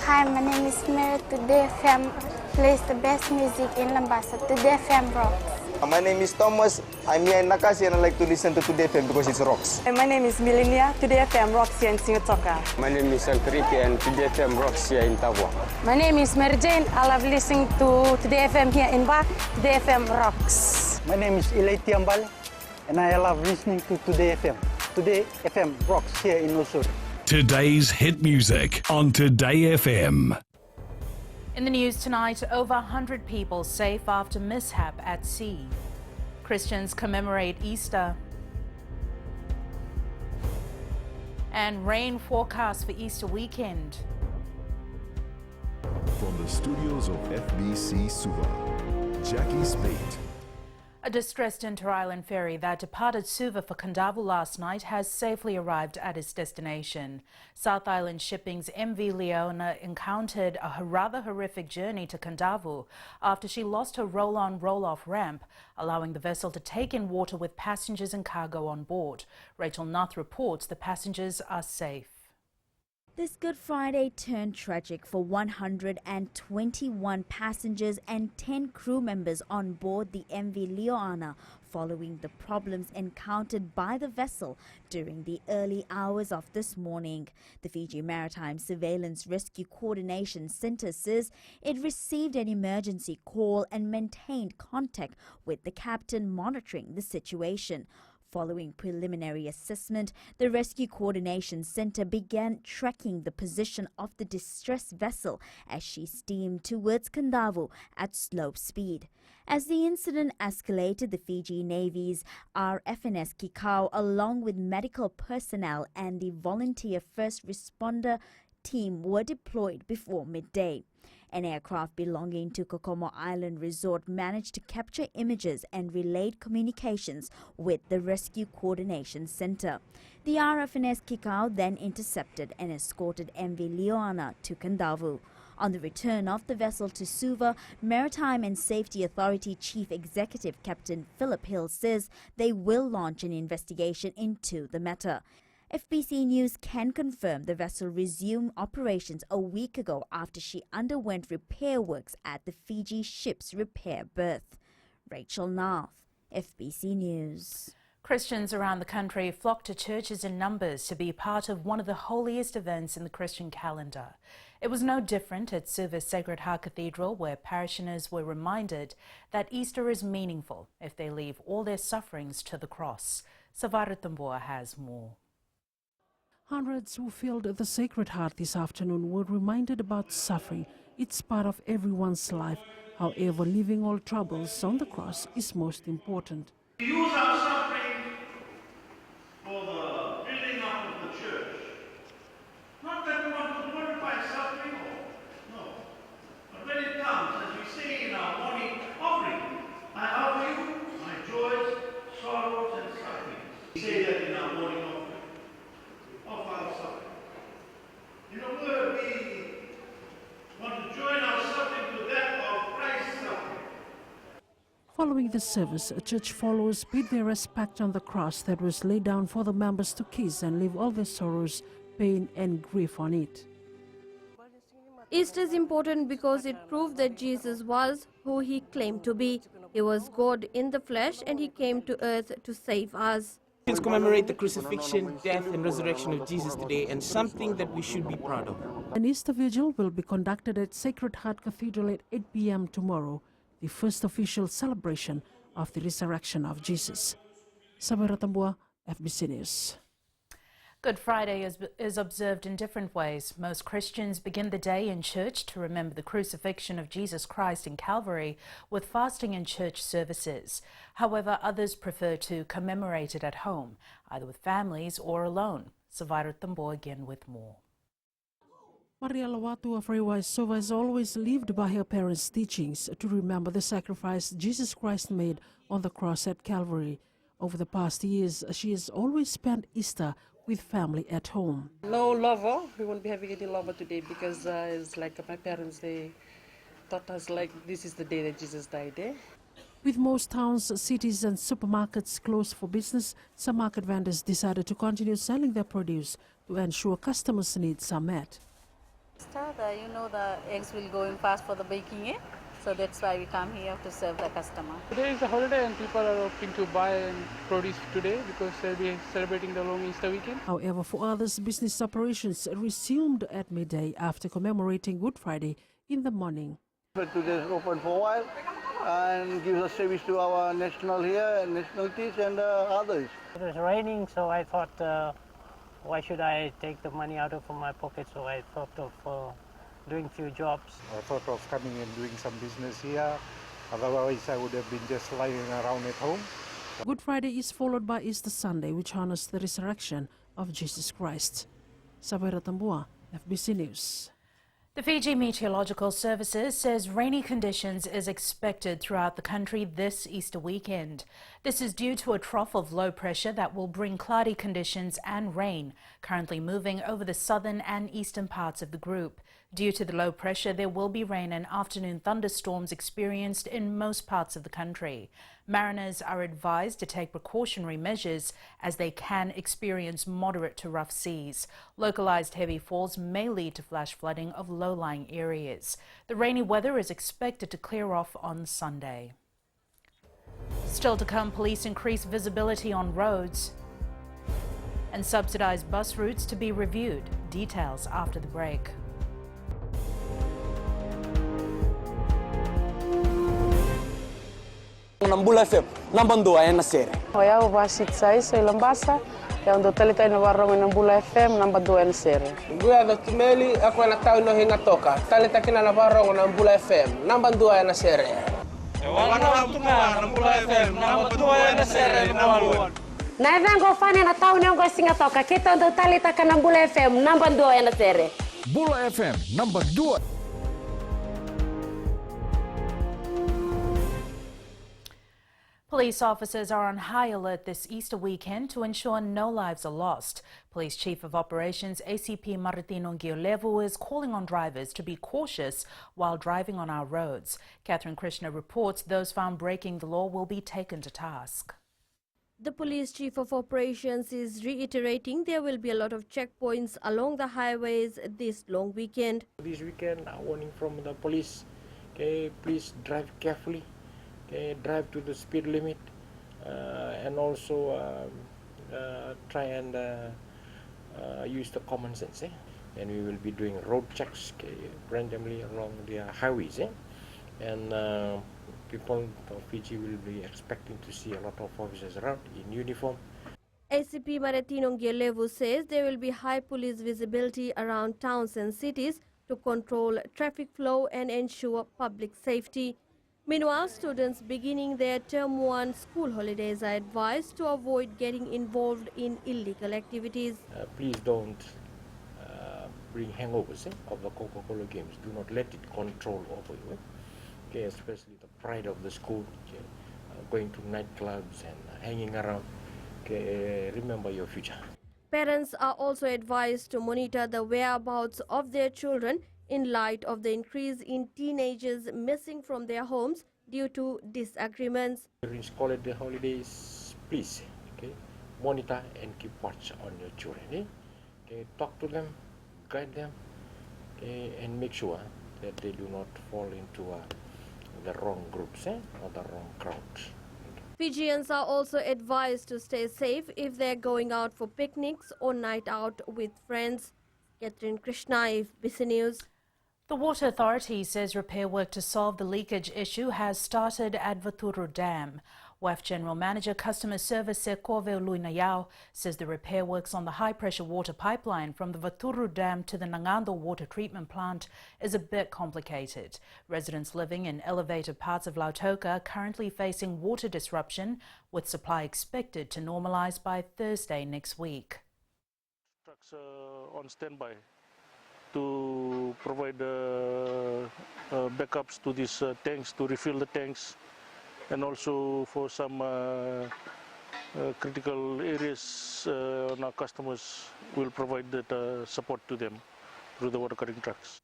Hi, my name is Mary. Today FM plays the best music in Lambasa. Today FM rocks. My name is Thomas. I'm here in Nakasi and I like to listen to Today FM because it rocks. My name is Milenia. Today FM rocks here in Singatoka. My name is Enrique and Today FM rocks here in Tavua. My name is Mary Jane. I love listening to Today FM here in Bak. Today FM rocks. My name is Ilay Tiambal and I love listening to Today FM. Today FM rocks here in Osur. Today's hit music on Today FM. In the news tonight, over 100 people safe after mishap at sea. Christians commemorate Easter. And rain forecast for Easter weekend. From the studios of FBC Suva, Jackie Spate. A distressed inter-island ferry that departed Suva for Kandavu last night has safely arrived at its destination. South Island Shipping's MV Leona encountered a rather horrific journey to Kandavu after she lost her roll-on, roll-off ramp, allowing the vessel to take in water with passengers and cargo on board. Rachel Nath reports the passengers are safe. This Good Friday turned tragic for 121 passengers and 10 crew members on board the MV Leona following the problems encountered by the vessel during the early hours of this morning. The Fiji Maritime Surveillance Rescue Coordination Centre says it received an emergency call and maintained contact with the captain monitoring the situation. Following preliminary assessment, the Rescue Coordination Centre began tracking the position of the distressed vessel as she steamed towards Kandavu at slow speed. As the incident escalated, the Fiji Navy's RFNS Kikau, along with medical personnel and the volunteer first responder team, were deployed before midday. An aircraft belonging to Kokomo Island Resort managed to capture images and relayed communications with the Rescue Coordination Centre. The RFNS Kikau then intercepted and escorted MV Leona to Kandavu. On the return of the vessel to Suva, Maritime and Safety Authority Chief Executive Captain Philip Hill says they will launch an investigation into the matter. FBC News can confirm the vessel resumed operations a week ago after she underwent repair works at the Fiji ship's repair berth. Rachel Nath, FBC News. Christians around the country flock to churches in numbers to be part of one of the holiest events in the Christian calendar. It was no different at Suva's Sacred Heart Cathedral, where parishioners were reminded that Easter is meaningful if they leave all their sufferings to the cross. Savara Tamboa has more. Hundreds who filled the Sacred Heart this afternoon were reminded about suffering. It's part of everyone's life. However, leaving all troubles on the cross is most important. We use our suffering for the building up of the church. Not that we want to glorify suffering, no. But when it comes, as we say in our morning offering, I offer you my joys, sorrows, and sufferings. We say that in our morning offering. Of our suffering. In a word, we want to join our suffering to that of Christ's suffering. Following the service, church followers paid their respect on the cross that was laid down for the members to kiss and leave all their sorrows, pain and grief on it. Easter is important because it proved that Jesus was who he claimed to be. He was God in the flesh and he came to earth to save us. Christians commemorate the crucifixion, death and resurrection of Jesus today, and something that we should be proud of. An Easter vigil will be conducted at Sacred Heart Cathedral at 8 p.m. tomorrow, the first official celebration of the resurrection of Jesus. Sabara Tambua, FBC News. Good Friday is observed in different ways. Most Christians begin the day in church to remember the crucifixion of Jesus Christ in Calvary with fasting and church services. However, others prefer to commemorate it at home, either with families or alone. Savara Tambo again with more. Maria Lawatu of Ferry Suva has always lived by her parents' teachings to remember the sacrifice Jesus Christ made on the cross at Calvary. Over the past years, she has always spent Easter with family at home. No lover. We won't be having any lover today because it's like my parents, they taught us like this is the day that Jesus died. With most towns, cities and supermarkets closed for business, some market vendors decided to continue selling their produce to ensure customers' needs are met. You know, the eggs will go in fast for the baking, eh? So that's why we come here to serve the customer. Today is a holiday and people are opting to buy produce today because they'll be celebrating the long Easter weekend. However, for others, business operations resumed at midday after commemorating Good Friday in the morning. But today is open for a while and gives us service to our national here and nationalities and others. It was raining, so I thought, why should I take the money out of my pocket? So I thought of doing few jobs. I thought of coming and doing some business here. Otherwise, I would have been just lying around at home. Good Friday is followed by Easter Sunday, which honors the resurrection of Jesus Christ. Sabera Tambua, FBC News. The Fiji Meteorological Services says rainy conditions is expected throughout the country this Easter weekend. This is due to a trough of low pressure that will bring cloudy conditions and rain, currently moving over the southern and eastern parts of the group. Due to the low pressure, there will be rain and afternoon thunderstorms experienced in most parts of the country. Mariners are advised to take precautionary measures as they can experience moderate to rough seas. Localized heavy falls may lead to flash flooding of low-lying areas. The rainy weather is expected to clear off on Sunday. Still to come, police increase visibility on roads and subsidized bus routes to be reviewed. Details after the break. Nambula FM, nambandua ya nasere. Oya uvasit sai lambasa, ya ndo talita ina warong nambula FM nambandua ya nasere. Guya do tumeli ako na tao no hinga toka. Talita kina na warong nambula FM, nambandua ya nasere. Wana mtuma nambula FM, nambandua ya nasere nambaluan. Na vengo fani na tao ne ngo singa toka. Kita ndo talita kana nambula FM, nambandua ya nasere. Bula FM, number 2. Police officers are on high alert this Easter weekend to ensure no lives are lost. Police Chief of Operations ACP Martino Ngiolevu is calling on drivers to be cautious while driving on our roads. Catherine Krishna reports those found breaking the law will be taken to task. The Police Chief of Operations is reiterating there will be a lot of checkpoints along the highways this long weekend. This weekend, a warning from the police, okay, please drive carefully. Okay, drive to the speed limit and also try and use the common sense. And we will be doing road checks randomly along the highways. And people of Fiji will be expecting to see a lot of officers around in uniform. ACP Martino Ngiolevu says there will be high police visibility around towns and cities to control traffic flow and ensure public safety. Meanwhile, students beginning their Term 1 school holidays are advised to avoid getting involved in illegal activities. Please don't bring hangovers of the Coca-Cola games. Do not let it control over you. Okay, especially the pride of the school, okay, going to nightclubs and hanging around. Okay, remember your future. Parents are also advised to monitor the whereabouts of their children in light of the increase in teenagers missing from their homes due to disagreements. During school holidays, please, okay, monitor and keep watch on your children. Okay, talk to them, guide them, okay, and make sure that they do not fall into the wrong groups or the wrong crowds. Fijians are also advised to stay safe if they're going out for picnics or night out with friends. Catherine Krishna, FBC News. The Water Authority says repair work to solve the leakage issue has started at Vaturu Dam. WAF General Manager Customer Service Sekove Luinayao says the repair works on the high-pressure water pipeline from the Vaturu Dam to the Nangando water treatment plant is a bit complicated. Residents living in elevated parts of Lautoka are currently facing water disruption, with supply expected to normalise by Thursday next week. Trucks on standby to provide backups to these tanks, to refill the tanks, and also for some critical areas, our customers will provide that support to them through the water carrying trucks.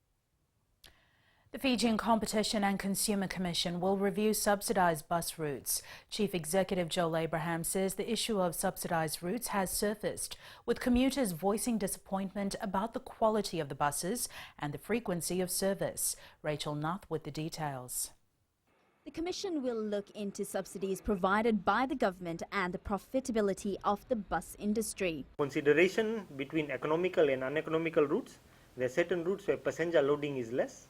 The Fijian Competition and Consumer Commission will review subsidised bus routes. Chief Executive Joel Abraham says the issue of subsidised routes has surfaced, with commuters voicing disappointment about the quality of the buses and the frequency of service. Rachel Nath with the details. The Commission will look into subsidies provided by the government and the profitability of the bus industry. Consideration between economical and uneconomical routes. There are certain routes where passenger loading is less,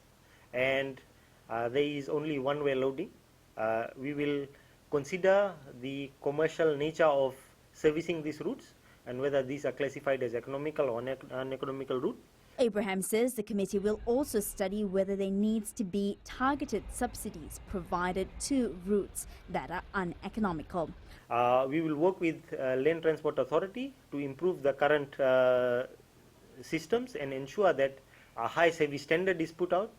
and there is only one-way loading. We will consider the commercial nature of servicing these routes and whether these are classified as economical or uneconomical route. Abraham says the committee will also study whether there needs to be targeted subsidies provided to routes that are uneconomical. We will work with Land Transport Authority to improve the current systems and ensure that a high service standard is put out.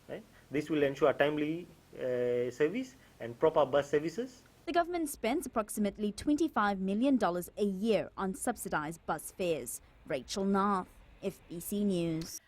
Right? This will ensure timely service and proper bus services. The government spends approximately $25 million a year on subsidised bus fares. Rachel Nath, FBC News.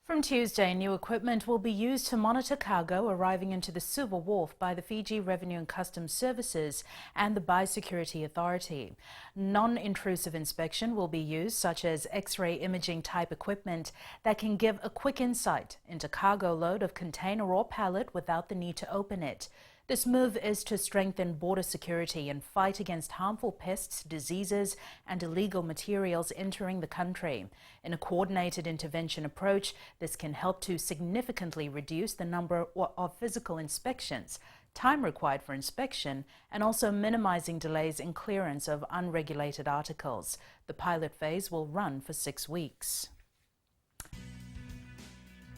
From Tuesday, new equipment will be used to monitor cargo arriving into the Suva Wharf by the Fiji Revenue and Customs Services and the Biosecurity Authority. Non-intrusive inspection will be used, such as X-ray imaging type equipment that can give a quick insight into cargo load of container or pallet without the need to open it. This move is to strengthen border security and fight against harmful pests, diseases and illegal materials entering the country. In a coordinated intervention approach, this can help to significantly reduce the number of physical inspections, time required for inspection, and also minimizing delays in clearance of unregulated articles. The pilot phase will run for 6 weeks.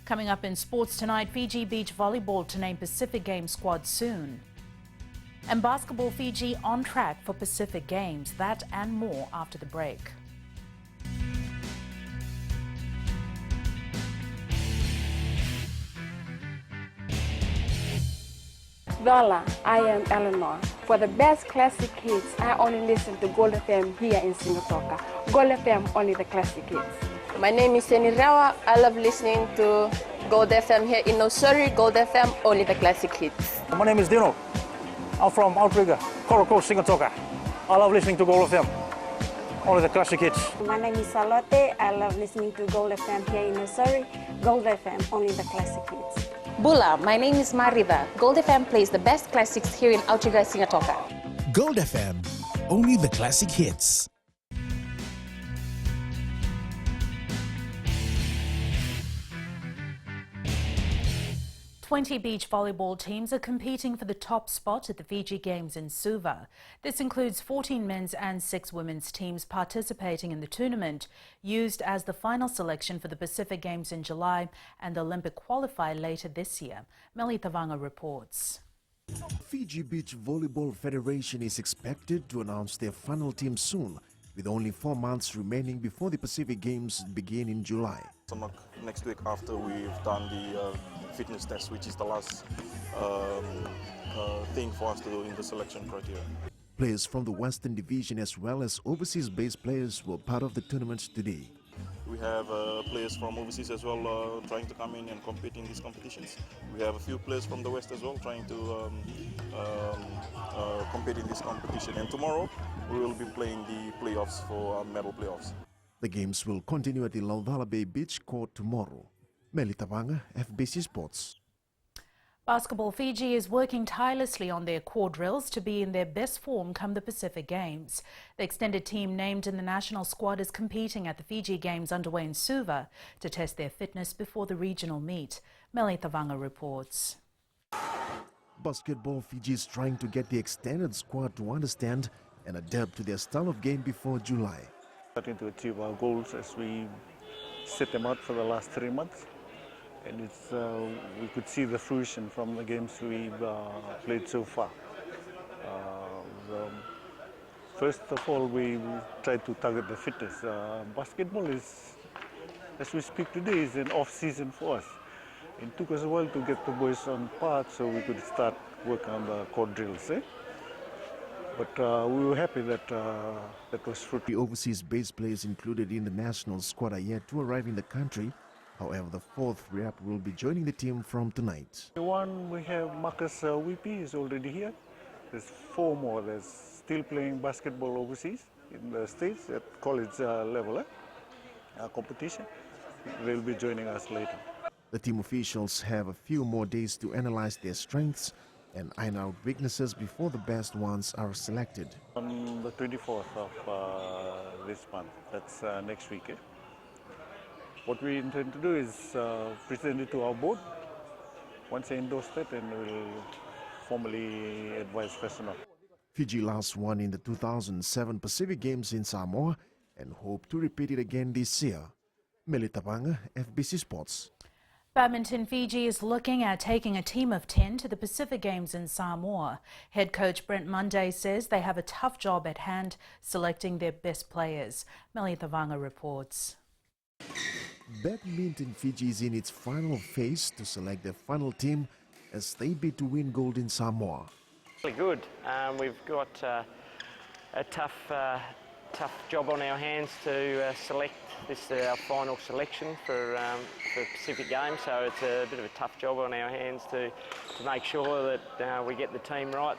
Coming up in sports tonight, Fiji Beach Volleyball to name Pacific Games squad soon. And basketball, Fiji on track for Pacific Games. That and more after the break. Dola, I am Eleanor. For the best classic hits, I only listen to Gold FM here in Singapore. Gold FM, only the classic hits. My name is Seni Rawa. I love listening to Gold FM here in Nosuri. Gold FM, only the classic hits. My name is Dino. I'm from Outrigger, Coral Coast, Singapore. I love listening to Gold FM, only the classic hits. My name is Salote. I love listening to Gold FM here in Nosuri. Gold FM, only the classic hits. Bula, my name is Marida. Gold FM plays the best classics here in Outrigger, Singapore. Gold FM, only the classic hits. 20 beach volleyball teams are competing for the top spot at the Fiji Games in Suva. This includes 14 men's and 6 women's teams participating in the tournament, used as the final selection for the Pacific Games in July and the Olympic qualifier later this year. Meli Tavanga reports. Fiji Beach Volleyball Federation is expected to announce their final team soon, with only 4 months remaining before the Pacific Games begin in July. Next week after we've done the fitness test, which is the last thing for us to do in the selection criteria. Players from the Western Division as well as overseas-based players were part of the tournament today. We have players from overseas as well trying to come in and compete in these competitions. We have a few players from the West as well trying to compete in this competition. And tomorrow we will be playing the playoffs for medal playoffs. The games will continue at the Lauvala Bay Beach Court tomorrow. Meli Tavanga, FBC Sports. Basketball, Fiji is working tirelessly on their core drills to be in their best form come the Pacific Games. The extended team named in the national squad is competing at the Fiji Games underway in Suva to test their fitness before the regional meet. Meli Tavanga reports. Basketball, Fiji is trying to get the extended squad to understand and adapt to their style of game before July. Starting to achieve our goals as we set them out for the last 3 months. And it's, we could see the fruition from the games we've played so far. First of all, we tried to target the fitness. Basketball is, as we speak today, is an off-season for us. It took us a while to get the boys on par so we could start working on the core drills. But we were happy that that was fruitful. The overseas-based players included in the national squad are yet to arrive in the country. However, the fourth rep will be joining the team from tonight. One, we have Marcus Whippy is already here. There's 4 more that's still playing basketball overseas in the States at college level competition. They'll be joining us later. The team officials have a few more days to analyze their strengths and iron out weaknesses before the best ones are selected. On the 24th of this month, that's next week. What we intend to do is present it to our board. Once they endorse that, then we'll formally advise personnel. Fiji last won in the 2007 Pacific Games in Samoa and hope to repeat it again this year. Melita Banga, FBC Sports. Badminton Fiji is looking at taking a team of 10 to the Pacific Games in Samoa. Head coach Brent Monday says they have a tough job at hand selecting their best players. Melita Banga reports. Badminton Fiji is in its final phase to select their final team as they bid to win gold in Samoa. Really good. We've got a tough job on our hands to select. This is our final selection for Pacific Games, so it's a bit of a tough job on our hands to make sure that we get the team right,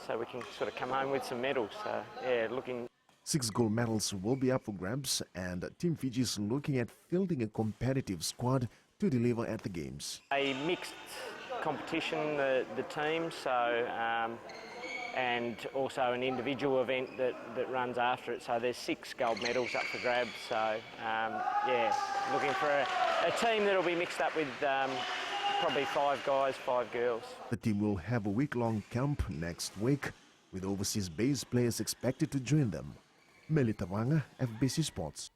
so we can sort of come home with some medals. So yeah, looking. 6 gold medals will be up for grabs, and Team Fiji is looking at fielding a competitive squad to deliver at the Games. A mixed competition, the team, so and also an individual event that runs after it. So there's 6 gold medals up for grabs. So yeah, looking for a team that'll be mixed up with probably 5 guys, 5 girls. The team will have a week-long camp next week, with overseas-based players expected to join them. Melita Wanga, FBC Sports.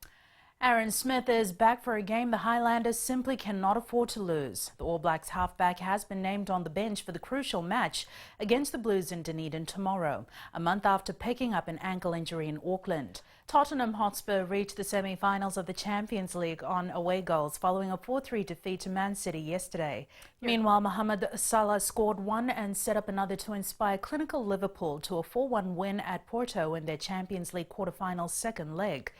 Aaron Smith is back for a game the Highlanders simply cannot afford to lose. The All Blacks halfback has been named on the bench for the crucial match against the Blues in Dunedin tomorrow, a month after picking up an ankle injury in Auckland. Tottenham Hotspur reached the semi-finals of the Champions League on away goals following a 4-3 defeat to Man City yesterday. Meanwhile, Mohamed Salah scored 1 and set up another to inspire clinical Liverpool to a 4-1 win at Porto in their Champions League quarter-final second leg.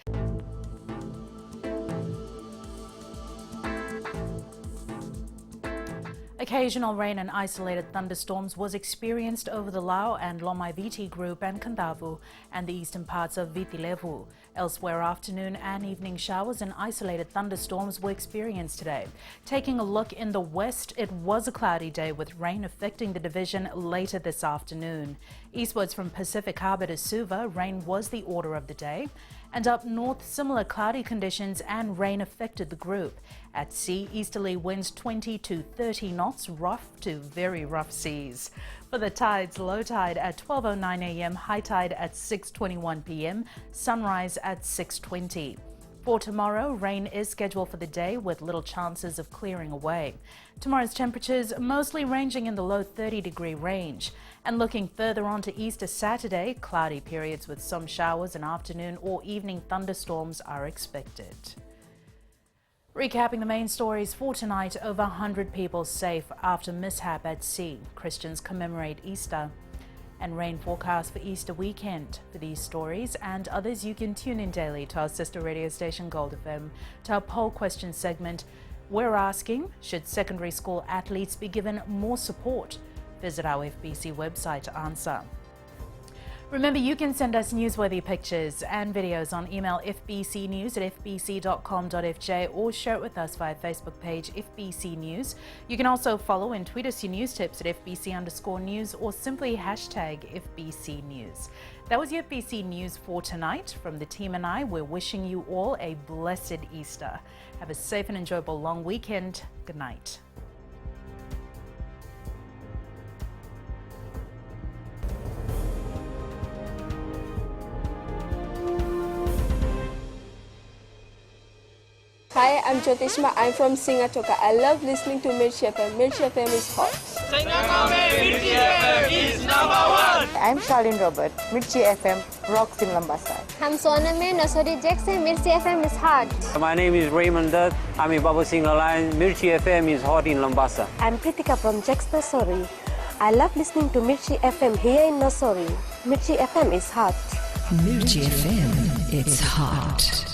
Occasional rain and isolated thunderstorms was experienced over the Lau and Lomaiviti group and Kandavu and the eastern parts of Viti Levu. Elsewhere, afternoon and evening showers and isolated thunderstorms were experienced today. Taking a look in the west, it was a cloudy day with rain affecting the division later this afternoon. Eastwards from Pacific Harbour to Suva, rain was the order of the day. And up north, similar cloudy conditions and rain affected the group. At sea, easterly winds 20 to 30 knots, rough to very rough seas. For the tides, low tide at 12:09 a.m., high tide at 6:21 p.m., sunrise at 6:20. For tomorrow, rain is scheduled for the day with little chances of clearing away. Tomorrow's temperatures mostly ranging in the low 30-degree range. And looking further on to Easter Saturday, cloudy periods with some showers and afternoon or evening thunderstorms are expected. Recapping the main stories for tonight, over 100 people safe after mishap at sea. Christians commemorate Easter. And rain forecast for Easter weekend. For these stories and others, you can tune in daily to our sister radio station Gold FM. To our poll question segment, we're asking, should secondary school athletes be given more support? Visit our FBC website to answer. Remember, you can send us newsworthy pictures and videos on email fbcnews@fbc.com.fj or share it with us via Facebook page FBC News. You can also follow and tweet us your news tips at FBC_news or simply hashtag FBC News. That was your FBC News for tonight. From the team and I, we're wishing you all a blessed Easter. Have a safe and enjoyable long weekend. Good night. Hi, I'm Jyotishma. I'm from Singatoka. I love listening to Mirchi FM. Mirchi FM is hot. Mirchi FM is #1. I'm Charlene Robert. Mirchi FM rocks in Lambasa. I'm Soname Nasori Jackson. Mirchi FM is hot. My name is Raymond Dutt. I'm in Babu Singh Alliance. Mirchi FM is hot in Lambasa. I'm Pritika from Jackson Nasori. I love listening to Mirchi FM here in Nasori. Mirchi FM is hot. Mirchi FM, it's hot.